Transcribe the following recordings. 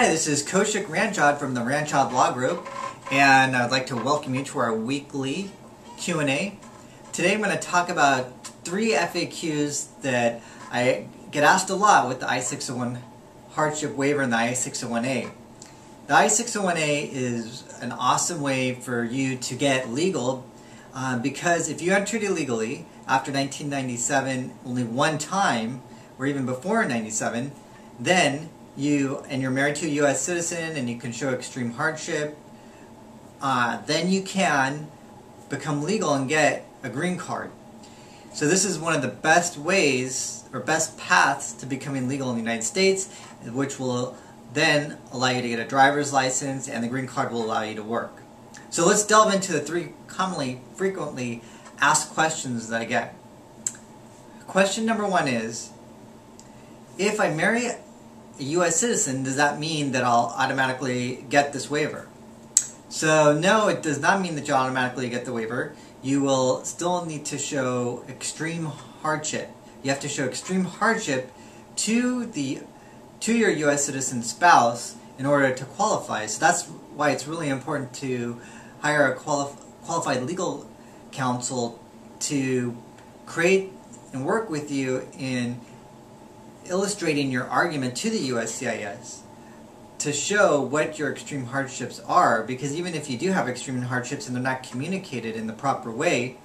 Hi, this is Kaushik Ranchod from the Ranchod Law Group, and I'd like to welcome you to our weekly Q&A. Today I'm going to talk about 3 FAQs that I get asked a lot with the I601 hardship waiver and the I601a. The I601a is an awesome way for you to get legal because if you entered illegally after 1997 only one time, or even before 97, then you're married to a U.S. citizen and you can show extreme hardship, then you can become legal and get a green card. So this is one of the best ways or best paths to becoming legal in the United States, which will then allow you to get a driver's license, and the green card will allow you to work. So let's delve into the 3 frequently asked questions that I get. Question number 1 is, if I marry a U.S. citizen, does that mean that I'll automatically get this waiver? So no, it does not mean that you'll automatically get the waiver. You will still need to show extreme hardship. You have to show extreme hardship to your U.S. citizen spouse in order to qualify. So that's why it's really important to hire a qualified legal counsel to create and work with you in illustrating your argument to the USCIS to show what your extreme hardships are, because even if you do have extreme hardships and they're not communicated in the proper way,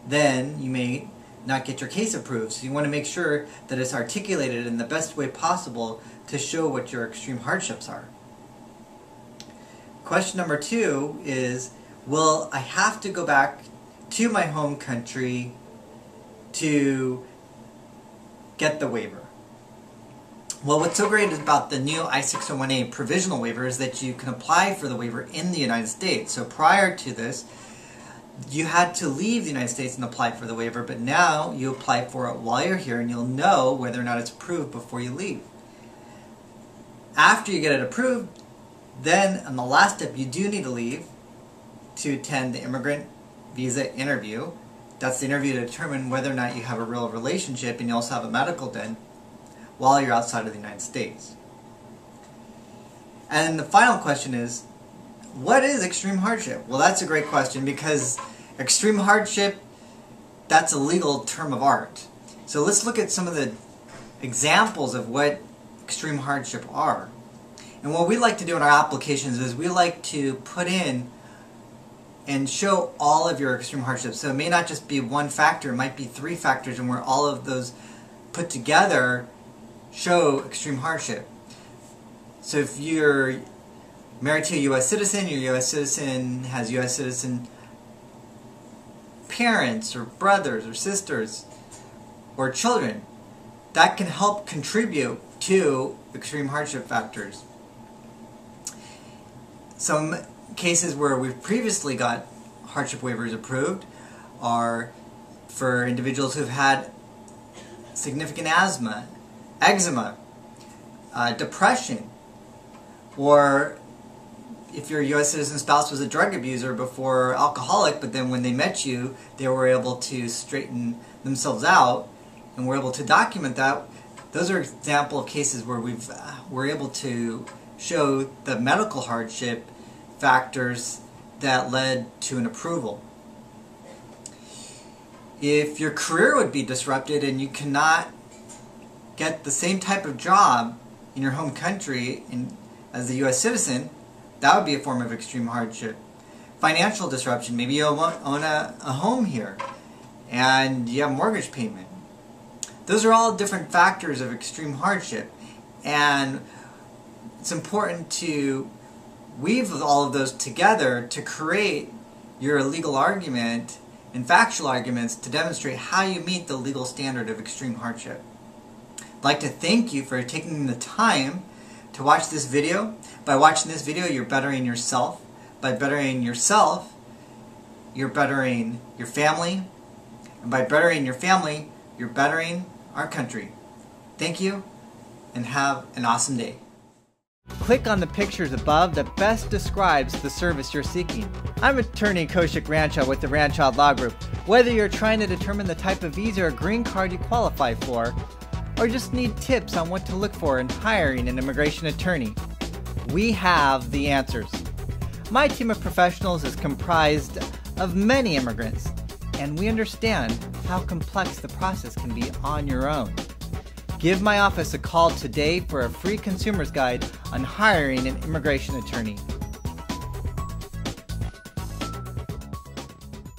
then you may not get your case approved. So you want to make sure that it's articulated in the best way possible to show what your extreme hardships are. Question number 2 is, will I have to go back to my home country to get the waiver? Well, what's so great about the new I601a provisional waiver is that you can apply for the waiver in the United States. So prior to this, you had to leave the United States and apply for the waiver, but now you apply for it while you're here and you'll know whether or not it's approved before you leave. After you get it approved, then on the last step you do need to leave to attend the immigrant visa interview. That's the interview to determine whether or not you have a real relationship, and you also have a medical done while you're outside of the United States. And the final question is, what is extreme hardship? Well, that's a great question, because extreme hardship, that's a legal term of art. So let's look at some of the examples of what extreme hardship are. And what we like to do in our applications is we like to put in and show all of your extreme hardships. So it may not just be one factor, it might be 3 factors, and where all of those put together show extreme hardship. So if you're married to a U.S. citizen, your U.S. citizen has U.S. citizen parents or brothers or sisters or children, that can help contribute to extreme hardship factors. Some cases where we've previously got hardship waivers approved are for individuals who've had significant asthma, eczema, depression, or if your U.S. citizen spouse was a drug abuser before alcoholic, but then when they met you, they were able to straighten themselves out and were able to document that. Those are example of cases where we're able to show the medical hardship factors that led to an approval. If your career would be disrupted and you cannot get the same type of job in your home country as a U.S. citizen, that would be a form of extreme hardship. Financial disruption, maybe you own a home here and you have mortgage payment. Those are all different factors of extreme hardship, and it's important to weave all of those together to create your legal argument and factual arguments to demonstrate how you meet the legal standard of extreme hardship. I'd like to thank you for taking the time to watch this video. By watching this video, you're bettering yourself. By bettering yourself, you're bettering your family. And by bettering your family, you're bettering our country. Thank you, and have an awesome day. Click on the pictures above that best describes the service you're seeking. I'm attorney Kaushik Ranchod with the Ranchod Law Group. Whether you're trying to determine the type of visa or green card you qualify for, or just need tips on what to look for in hiring an immigration attorney, we have the answers. My team of professionals is comprised of many immigrants, and we understand how complex the process can be on your own. Give my office a call today for a free consumer's guide on hiring an immigration attorney.